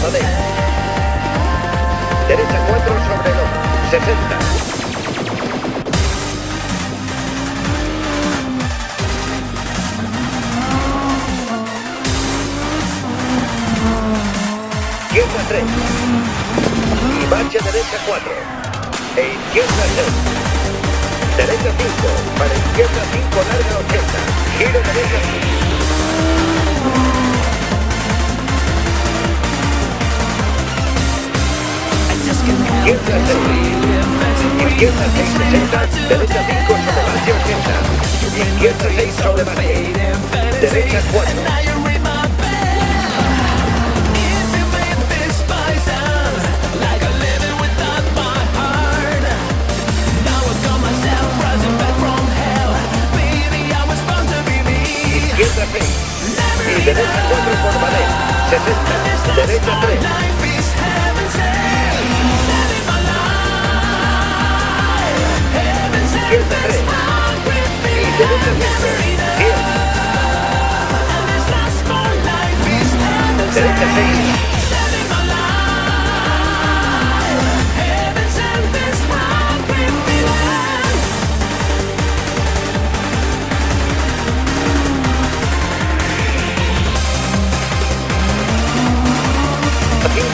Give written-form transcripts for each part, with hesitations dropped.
madera. Derecha 4 sobre loma. 60. Izquierda 3. Y marcha derecha 4. E izquierda 6. Derecha 5. Para izquierda 5 larga 80. Giro derecha 5. Izquierda 6. Izquierda 6 60. Derecha 5 sobre marcha 80. Izquierda 6 sobre marcha. Derecha 4. Izquierda 6. Y derecha 4 por madera. 60. Derecha 3. Izquierda 3. Y derecha 5. 10. Derecha 6.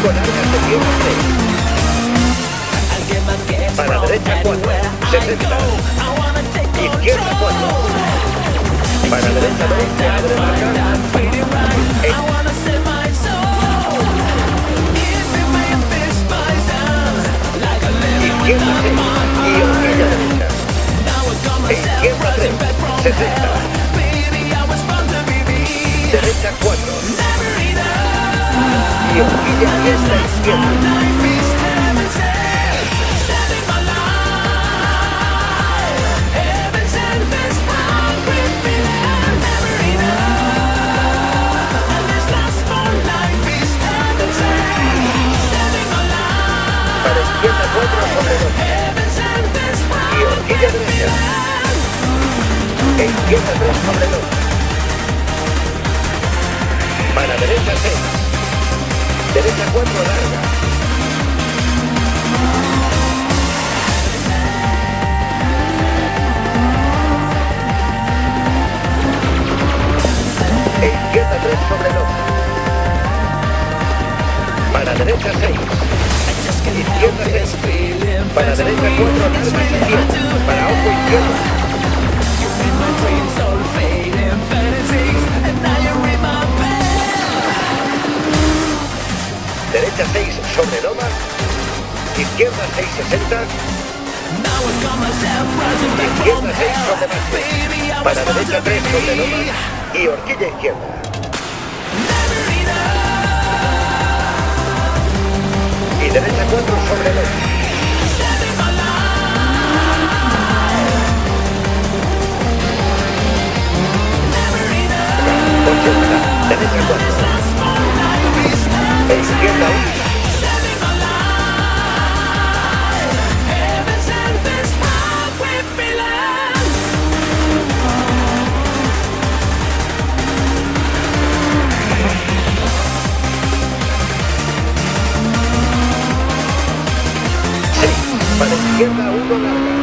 Largas de tierra 3. Para derecha 4. 60. Izquierda 4. Para derecha 2. Se abre marca. Izquierda 6. Y horquilla derecha. Izquierda 3. 60. Derecha 4. Y horquilla fiesta izquierda. Para izquierda 4 sobre 2. Y horquilla derecha. E izquierda 3 sobre 2. Para derecha 6. Derecha 4 larga. E izquierda 3 sobre loma. Para derecha 6. Izquierda 6. Para derecha 4 largas izquierda. Para ojo izquierdo. Derecha 6 sobre loma. Izquierda 6 60. Izquierda 6 sobre marcha. Para derecha 3 sobre loma. Y horquilla izquierda. Y derecha 4 sobre loma. Derecha 4. E izquierda 1. Para izquierda 1 larga.